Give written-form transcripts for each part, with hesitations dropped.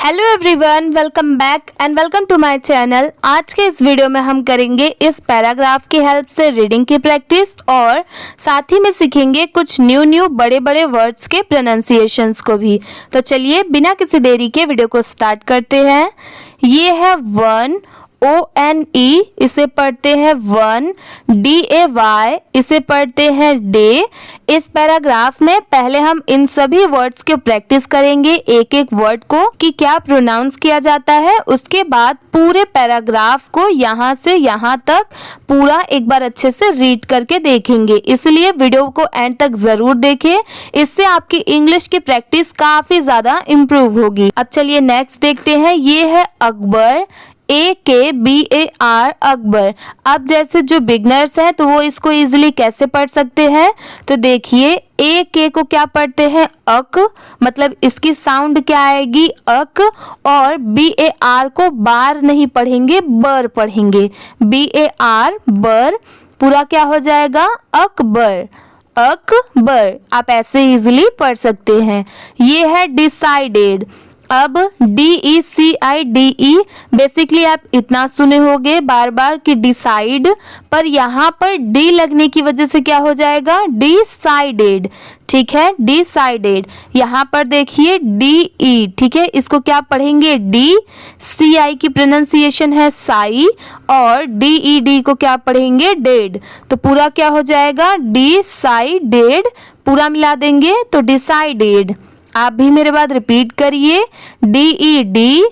Hello everyone, welcome back and welcome to my channel. आज के इस वीडियो में हम करेंगे इस पैराग्राफ की हेल्प से रीडिंग की प्रैक्टिस और साथ ही में सीखेंगे कुछ न्यू बड़े बड़े वर्ड्स के प्रोनाउंसिएशंस को भी। तो चलिए बिना किसी देरी के वीडियो को स्टार्ट करते हैं। ये है वन, ONE, इसे पढ़ते हैं वन। DAY, इसे पढ़ते हैं डे। इस पैराग्राफ में पहले हम इन सभी वर्ड्स के प्रैक्टिस करेंगे, एक एक वर्ड को कि क्या प्रोनाउंस किया जाता है। उसके बाद पूरे पैराग्राफ को यहाँ से यहाँ तक पूरा एक बार अच्छे से रीड करके देखेंगे, इसलिए वीडियो को एंड तक जरूर देखें। इससे आपकी इंग्लिश की प्रैक्टिस काफी ज्यादा इम्प्रूव होगी। अब चलिए नेक्स्ट देखते हैं। ये है अकबर, AKBAR, अकबर। अब जैसे जो बिगनर्स हैं तो वो इसको इजीली कैसे पढ़ सकते हैं, तो देखिए AK को क्या पढ़ते हैं अक, मतलब इसकी साउंड क्या आएगी अक। और BAR को बार नहीं पढ़ेंगे, बर पढ़ेंगे। BAR बर, पूरा क्या हो जाएगा अकबर, अकबर। आप ऐसे इजीली पढ़ सकते हैं। ये है डिसाइडेड। अब DECIDE, बेसिकली आप इतना सुने होंगे बार बार कि डिसाइड, पर यहाँ पर डी लगने की वजह से क्या हो जाएगा डिसाइडेड। ठीक है, डिसाइडेड। यहाँ पर देखिए DE, ठीक है, इसको क्या पढ़ेंगे डी। CI की प्रोनाउंसिएशन है साई और DED को क्या पढ़ेंगे डेड। तो पूरा क्या हो जाएगा डिसाइडेड, पूरा मिला देंगे तो डिसाइडेड। आप भी मेरे बाद रिपीट करिए DEDCIC,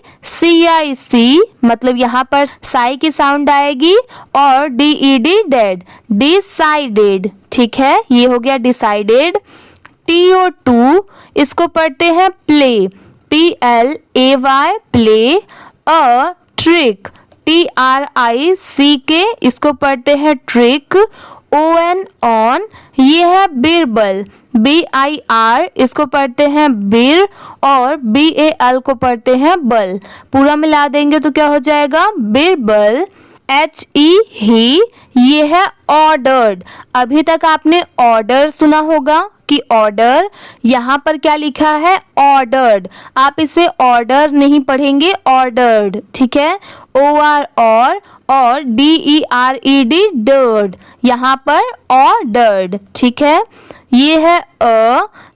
मतलब यहाँ पर साई की साउंड आएगी और DED डेड, डिसाइडेड। ठीक है, ये हो गया डिसाइडेड। TO2, इसको पढ़ते हैं play, PLAY play. Trick, TRICK, इसको पढ़ते हैं ट्रिक। ON, ये है बीरबल, BIR, इसको पढ़ते हैं बीर और BAL को पढ़ते हैं बल। पूरा मिला देंगे तो क्या हो जाएगा बीरबल। HE ही, ये है ऑर्डर्ड। अभी तक आपने ऑर्डर सुना होगा कि ऑर्डर, यहाँ पर क्या लिखा है ऑर्डर्ड। आप इसे ऑर्डर नहीं पढ़ेंगे, ऑर्डर्ड। ठीक है, OR और DERED डर्ड, यहाँ पर ऑर्डर्ड। ठीक है, ये है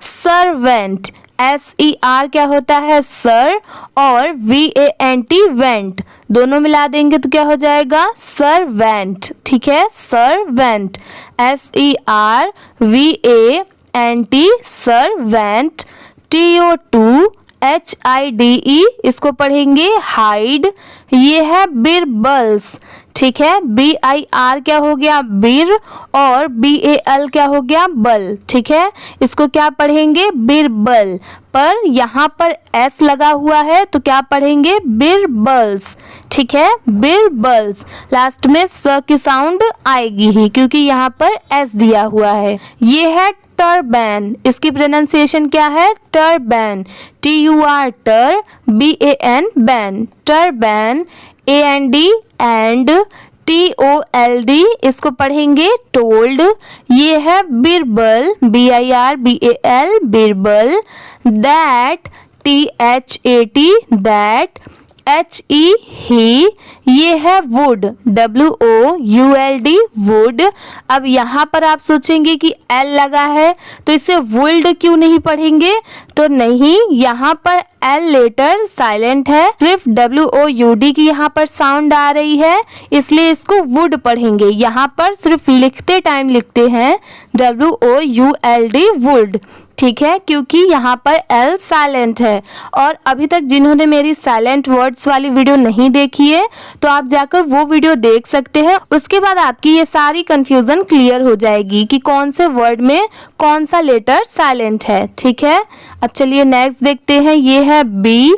सर्वेंट, SER क्या होता है सर और VANT वेंट, दोनों मिला देंगे तो क्या हो जाएगा सर्वेंट। ठीक है, servant, SERVANT servant. TO2 HIDE, इसको पढ़ेंगे हाइड। ये है बिरबल्स। ठीक है, BIR क्या हो गया बीर और BAL क्या हो गया बल। ठीक है, इसको क्या पढ़ेंगे बिरबल, पर यहाँ पर S लगा हुआ है तो क्या पढ़ेंगे बिरबल्स। ठीक है, बिरबल्स। लास्ट में स की साउंड आएगी ही क्योंकि यहाँ पर S दिया हुआ है। ये है टर्बैन, इसकी प्रोनाउंसिएशन क्या है turban, TUR tur, BAN ban, turban. AND and, TOLD, इसको पढ़ेंगे टोल्ड। ये है Birbal, BIRBAL Birbal. That, THAT that. HE he, ये है वुड, WOULD वुड। अब यहाँ पर आप सोचेंगे कि L लगा है तो इसे वुल्ड क्यों नहीं पढ़ेंगे, तो नहीं, यहाँ पर L लेटर साइलेंट है, सिर्फ WOUD की यहाँ पर साउंड आ रही है, इसलिए इसको वुड पढ़ेंगे। यहाँ पर सिर्फ लिखते टाइम लिखते हैं WOULD वुड। ठीक है, क्योंकि यहाँ पर L साइलेंट है। और अभी तक जिन्होंने मेरी साइलेंट वर्ड्स वाली वीडियो नहीं देखी है तो आप जाकर वो वीडियो देख सकते हैं। उसके बाद आपकी ये सारी कंफ्यूजन क्लियर हो जाएगी कि कौन से वर्ड में कौन सा लेटर साइलेंट है। ठीक है, अब चलिए नेक्स्ट देखते हैं। ये है बी,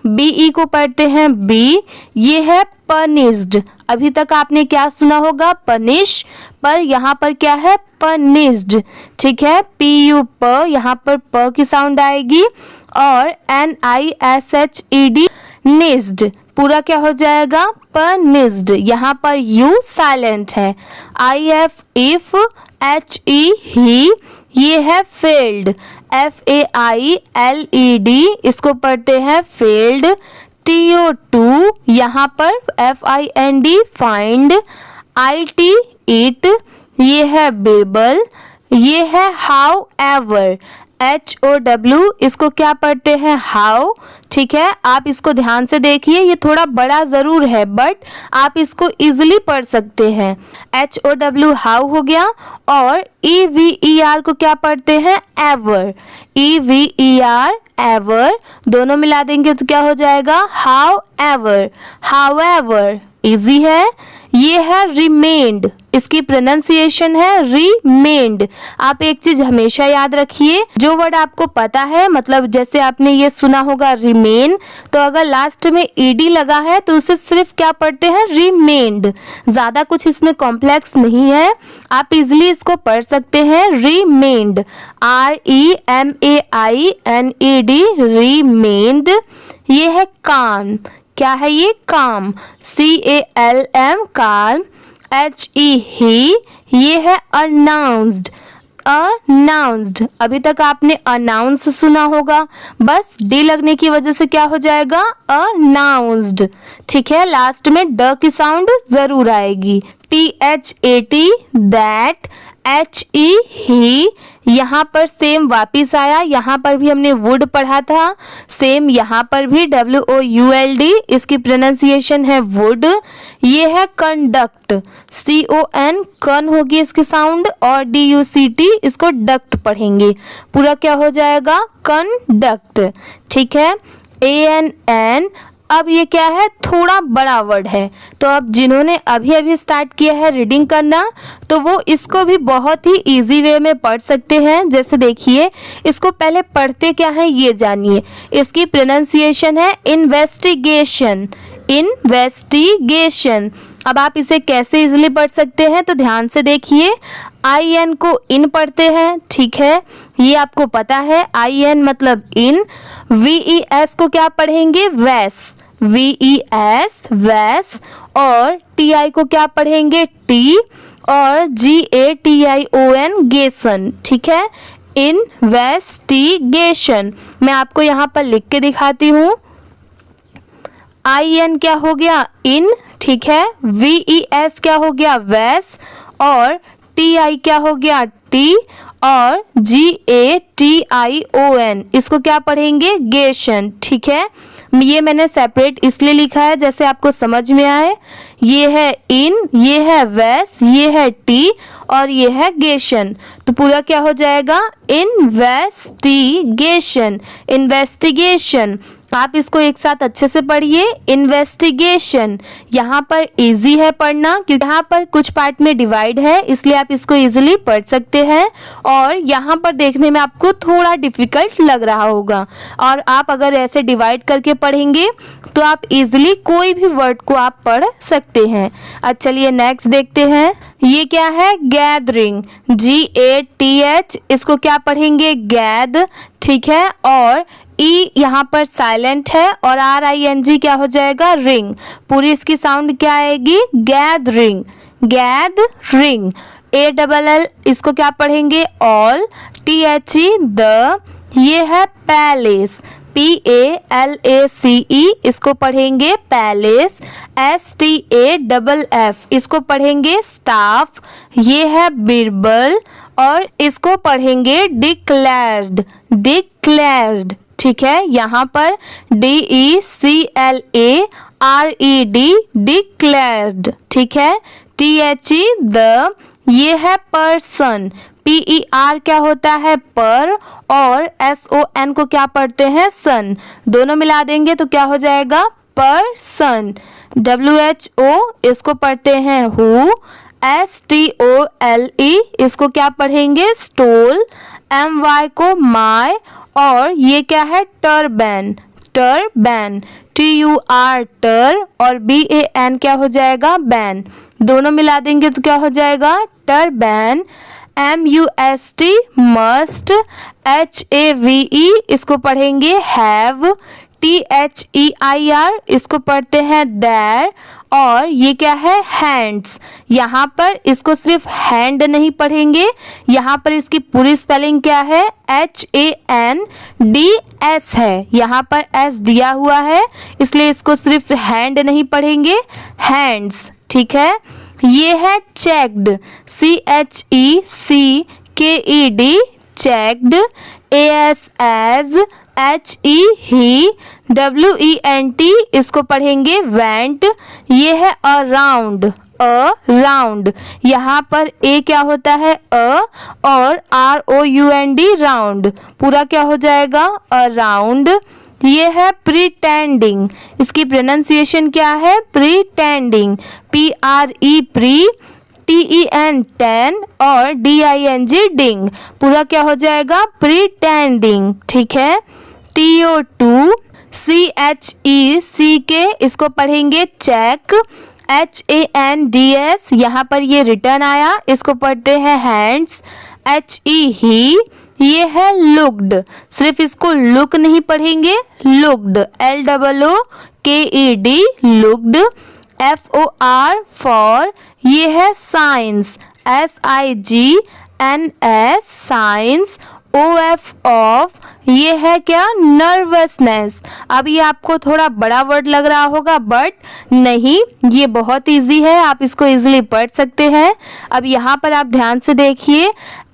BE को पढ़ते हैं बी। ये है पनिश्ड। अभी तक आपने क्या सुना होगा पनिश, पर यहाँ पर क्या है पनिश्ड। ठीक है, PU प, यहाँ पर प की साउंड आएगी और NISHED निस्ड, पूरा क्या हो जाएगा पनिश्ड। यहाँ पर U साइलेंट है। IF इफ, HE ही, ये है फेल्ड, FAILED इसको पढ़ते हैं failed, TO2 यहाँ पर FIND find, IT it ये है बिरबल, ये है however, HOW इसको क्या पढ़ते हैं हाउ। ठीक है, आप इसको ध्यान से देखिए, ये थोड़ा बड़ा जरूर है बट आप इसको इजीली पढ़ सकते हैं। HOW हाउ हो गया, और EVER को क्या पढ़ते हैं एवर, EVER एवर, दोनों मिला देंगे तो क्या हो जाएगा हाउ एवर, हाउएवर इजी है। ये है रिमेन्ड, इसकी प्रोनाउंसिएशन है रिमेन्ड। आप एक चीज हमेशा याद रखिए, जो वर्ड आपको पता है, मतलब जैसे आपने ये सुना होगा रिमेन, तो अगर लास्ट में ed लगा है तो उसे सिर्फ क्या पढ़ते हैं रिमेन्ड। ज्यादा कुछ इसमें कॉम्प्लेक्स नहीं है, आप इजिली इसको पढ़ सकते हैं रिमेन्ड, REMAINED रिमेन्ड। ये है काम, क्या है ये काम, CALM काम, HE ही, ये है अनाउंस्ड, अनाउंस्ड। अभी तक आपने अनाउंस सुना होगा, बस डी लगने की वजह से क्या हो जाएगा अनाउंस्ड। ठीक है, लास्ट में ड की साउंड जरूर आएगी। THAT दैट, HE ही, यहाँ पर सेम वापिस आया, यहाँ पर भी हमने वुड पढ़ा था, सेम यहाँ पर भी WOULD इसकी प्रोनाउंसिएशन है वुड। ये है कंडक्ट, CON कन होगी इसकी साउंड, और DUCT इसको डक्ट पढ़ेंगे, पूरा क्या हो जाएगा कंडक्ट। ठीक है, ANN। अब ये क्या है, थोड़ा बड़ा वर्ड है, तो अब जिन्होंने अभी अभी स्टार्ट किया है रीडिंग करना, तो वो इसको भी बहुत ही इजी वे में पढ़ सकते हैं। जैसे देखिए, इसको पहले पढ़ते क्या है ये जानिए। इसकी प्रोनाउंसिएशन है इन्वेस्टिगेशन, इन्वेस्टिगेशन। अब आप इसे कैसे इजीली पढ़ सकते हैं, तो ध्यान से देखिए, IN को इन पढ़ते हैं, ठीक है, ये आपको पता है, IN मतलब इन। VES को क्या पढ़ेंगे वैस, VES वैस, और TI को क्या पढ़ेंगे टी, और GATION गेसन। ठीक है, इन्वेस्टिगेशन। मैं आपको यहाँ पर लिख के दिखाती हूँ। IN क्या हो गया इन, ठीक है, VES क्या हो गया वैस, और TI क्या हो गया टी, और GATION इसको क्या पढ़ेंगे गेशन। ठीक है, ये मैंने सेपरेट इसलिए लिखा है जैसे आपको समझ में आए। ये है इन, ये है वैस, ये है टी, और ये है गेशन, तो पूरा क्या हो जाएगा इन्वेस्टिगेशन, इन्वेस्टिगेशन। आप इसको एक साथ अच्छे से पढ़िए, इन्वेस्टिगेशन। यहाँ पर इजी है पढ़ना, क्योंकि यहाँ पर कुछ पार्ट में डिवाइड है, इसलिए आप इसको इजीली पढ़ सकते हैं, और यहाँ पर देखने में आपको थोड़ा डिफिकल्ट लग रहा होगा, और आप अगर ऐसे डिवाइड करके पढ़ेंगे तो आप इजीली कोई भी वर्ड को आप पढ़ सकते हैं। अच्छा चलिए नेक्स्ट देखते हैं। ये क्या है गैदरिंग, GATH इसको क्या पढ़ेंगे गैद। ठीक है, और ई यहाँ पर साइलेंट है, और RING क्या हो जाएगा रिंग, पूरी इसकी साउंड क्या आएगी गैदरिंग, गैदरिंग। ALL इसको क्या पढ़ेंगे ऑल। THE द, ये है पैलेस, PALACE इसको पढ़ेंगे पैलेस। STAFF इसको पढ़ेंगे स्टाफ, ये है बिरबल, और इसको पढ़ेंगे डिक्लेयर्ड, डिक्लेयर्ड। ठीक है, यहाँ पर DECLARED डिक्लेयर्ड। ठीक है, THE द, ये है पर्सन, PER क्या होता है पर, और SON को क्या पढ़ते हैं सन, दोनों मिला देंगे तो क्या हो जाएगा पर्सन। WHO इसको पढ़ते हैं हु। STOLE इसको क्या पढ़ेंगे स्टोल। MY को माय, और ये क्या है टर्बन, टर्बन। TUR टर, और BAN क्या हो जाएगा बैन, दोनों मिला देंगे तो क्या हो जाएगा टर्बन। MUST must. HAVE इसको पढ़ेंगे हैव। THEIR इसको पढ़ते हैं देयर, और ये क्या है, हैंड्स। यहाँ पर इसको सिर्फ हैंड नहीं पढ़ेंगे, यहाँ पर इसकी पूरी स्पेलिंग क्या है, HANDS है। यहाँ पर S दिया हुआ है इसलिए इसको सिर्फ हैंड नहीं पढ़ेंगे, हैंड्स। ठीक है। ये है checked, CHECKED, checked. AS as, HE he, WENT इसको पढ़ेंगे वेंट। ये है अराउंड, राउंड। यहाँ पर ए क्या होता है, और ROUND, राउंड। पूरा क्या हो जाएगा, अराउंड। ये है प्रीटेंडिंग, इसकी प्रोनाउंसिएशन क्या है, प्रीटेंडिंग, PRE प्री, TEN टेन और DING डिंग। पूरा क्या हो जाएगा, प्रीटेंडिंग। ठीक है। TO2 CHECK इसको पढ़ेंगे चेक। HANDS यहाँ पर ये रिटर्न आया, इसको पढ़ते हैं हैंड्स। HE ही, ये है लुक्ड, सिर्फ इसको लुक नहीं पढ़ेंगे, looked, LOOKED, looked. FOR for, ये है science, SIGNS, science. OF of, ये है क्या, नर्वसनेस। अब ये आपको थोड़ा बड़ा वर्ड लग रहा होगा बट नहीं, ये बहुत इजी है, आप इसको इजीली पढ़ सकते हैं। अब यहाँ पर आप ध्यान से देखिए,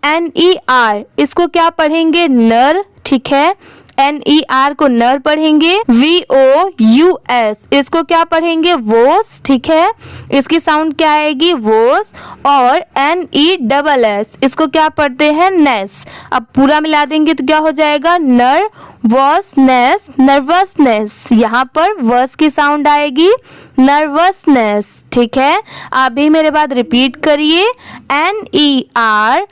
NER इसको क्या पढ़ेंगे, नर। ठीक है। NER को नर पढ़ेंगे। VOUS इसको क्या पढ़ेंगे, वोस। ठीक है। इसकी साउंड क्या आएगी, वोस। और NESS इसको क्या पढ़ते हैं, नेस। अब पूरा मिला देंगे तो क्या हो जाएगा, नर वॉसनेस, नर्वसनेस। यहाँ पर वर्स की साउंड आएगी, नर्वसनेस। ठीक है। आप भी मेरे बाद रिपीट करिए, NERVOUS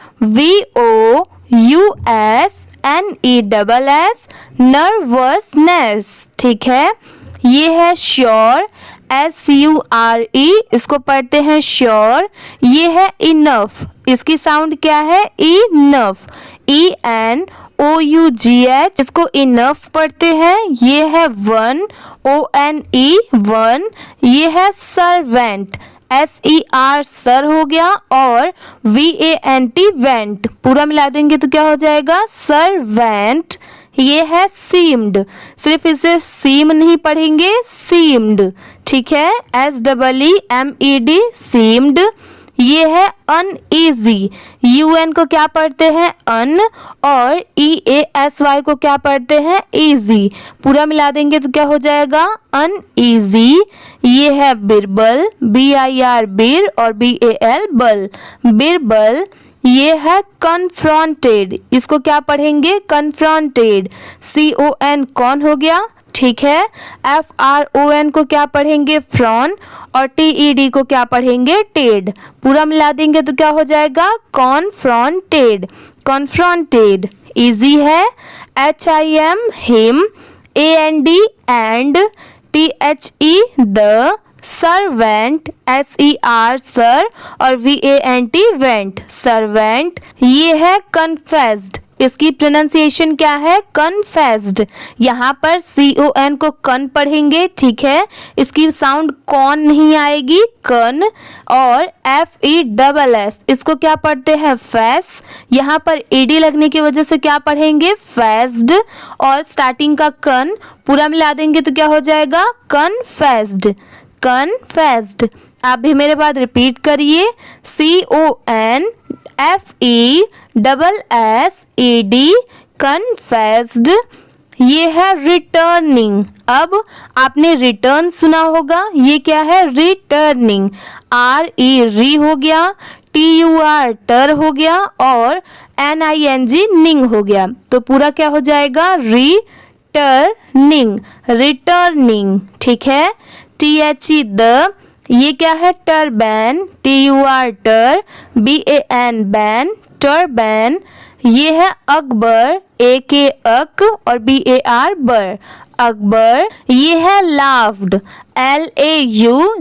NESS, नर्वसनेस। ठीक है। ये है श्योर, SURE इसको पढ़ते हैं श्योर। ये है इनफ, इसकी साउंड क्या है, इनफ, ENOUGH इसको इनफ पढ़ते हैं। ये है वन, ONE वन। ये है सर्वेंट, SER सर हो गया, और VANT वेंट। पूरा मिला देंगे तो क्या हो जाएगा, सर्वेंट। ये है सीम्ड, सिर्फ इसे सीम नहीं पढ़ेंगे, सीम्ड। ठीक है। SEEMED, seemed. ये है अनईजी, UN को क्या पढ़ते हैं, अन, और EASY को क्या पढ़ते हैं, ईजी। पूरा मिला देंगे तो क्या हो जाएगा, अनईजी। ये है बिरबल, BIR बिर, और BAL बल, बिरबल। ये है कन्फ्रंटेड, इसको क्या पढ़ेंगे, कन्फ्रंटेड, CON कौन हो गया। ठीक है। FRON को क्या पढ़ेंगे, फ्रॉन, और TED को क्या पढ़ेंगे, टेड। पूरा मिला देंगे तो क्या हो जाएगा, कॉन्फ्रंटेड, कॉन्फ्रंटेड। इजी है। HIM him, AND and, THE the, servant, SER sir, और VANT वेंट, सर्वेंट। ये है कन्फेस्ड, इसकी प्रोनाउंसिएशन क्या है, कन्फेस्ड। यहाँ पर CON को कन पढ़ेंगे। ठीक है। इसकी साउंड कौन नहीं आएगी, कन। और FESS इसको क्या पढ़ते हैं, फेस। यहाँ पर ED लगने की वजह से क्या पढ़ेंगे, फेस्ड, और स्टार्टिंग का कन। पूरा मिला देंगे तो क्या हो जाएगा, कन्फेस्ड, कन्फेस्ड। आप भी मेरे बाद रिपीट करिए, CONFESSED, कन्फेस्ड। ये है रिटर्निंग। अब आपने रिटर्न सुना होगा, ये क्या है, रिटर्निंग, RE री हो गया, TUR टर हो गया, और NING निंग हो गया। तो पूरा क्या हो जाएगा, रिटर्निंग, रिटर्निंग। ठीक है। THE द, ये क्या है, turban, TUR tur, BAN ban, टर्बैन। ये है अकबर, AK अक, और BAR बर, अकबर, ये है लाफ्ड, LAUGHED,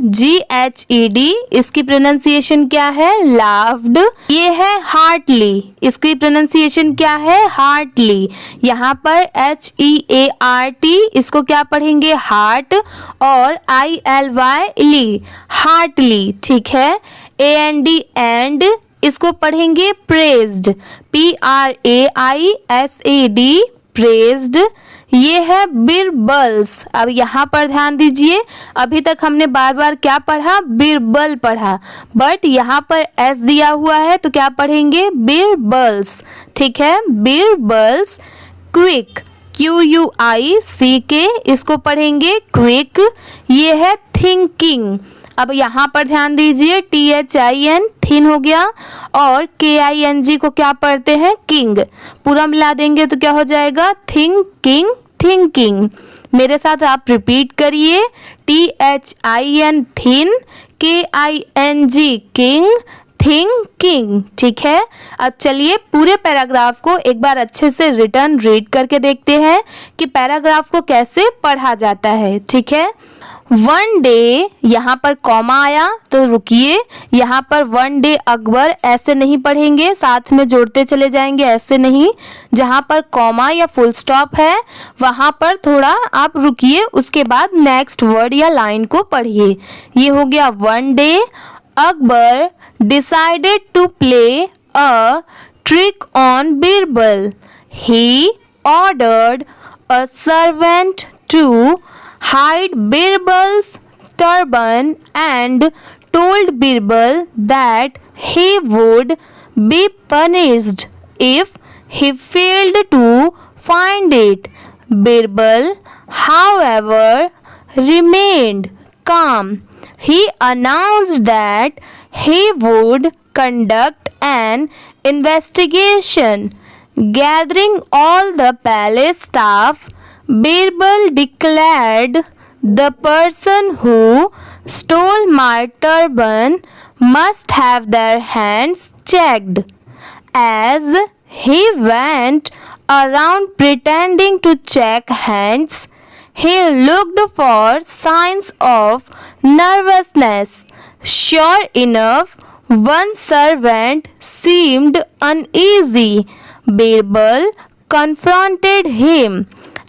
इसकी प्रोनाउंसिएशन क्या है? लाफ्ड। ये है हार्टली, इसकी प्रोनाउंसिएशन क्या है? हार्टली। यहाँ पर HEART, इसको क्या पढ़ेंगे? हार्ट, और ILY ली, हार्टली, ठीक है। AND एंड, इसको पढ़ेंगे प्रेज्ड, PRAISAD, प्रेज्ड। ये है बिरबल्स। अब यहाँ पर ध्यान दीजिए, अभी तक हमने बार बार क्या पढ़ा? बिरबल पढ़ा, बट यहाँ पर एस दिया हुआ है तो क्या पढ़ेंगे? बिरबल्स, ठीक है। बिरबल्स। क्विक, QUICK, इसको पढ़ेंगे क्विक। ये है थिंकिंग। अब यहाँ पर ध्यान दीजिए, THIN, थिन हो गया, और KING को क्या पढ़ते हैं? किंग। पूरा मिला देंगे तो क्या हो जाएगा? Thinking, thinking. मेरे साथ आप रिपीट करिए, THIN, thin, KING, king, thinking, ठीक है। अब चलिए पूरे पैराग्राफ को एक बार अच्छे से रिटर्न रीड करके देखते हैं कि पैराग्राफ को कैसे पढ़ा जाता है, ठीक है। वन डे, यहाँ पर कॉमा आया तो रुकिए, यहाँ पर वन डे अकबर ऐसे नहीं पढ़ेंगे, साथ में जोड़ते चले जाएंगे, ऐसे नहीं। जहाँ पर कॉमा या फुल स्टॉप है वहाँ पर थोड़ा आप रुकिए, उसके बाद नेक्स्ट वर्ड या लाइन को पढ़िए। ये हो गया one day Akbar decided to play a trick on Birbal. He ordered a servant to hide Birbal's turban and told Birbal that he would be punished if he failed to find it. Birbal, however, remained calm. He announced that he would conduct an investigation. Gathering all the palace staff, Birbal declared, "The person who stole my turban must have their hands checked." As he went around pretending to check hands, he looked for signs of nervousness. Sure enough, one servant seemed uneasy. Birbal confronted him,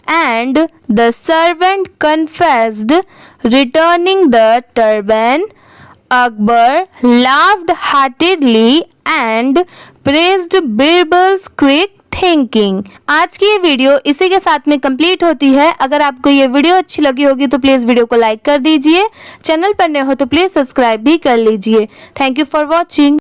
and the servant confessed returning the turban. Akbar laughed heartily and praised Birbal's quick thinking. आज की ये video इसी के साथ में complete होती है। अगर आपको ये वीडियो अच्छी लगी होगी तो प्लीज़ वीडियो को लाइक कर दीजिए। चैनल पर नए हो तो प्लीज़ सब्सक्राइब भी कर लीजिए। Thank you for watching.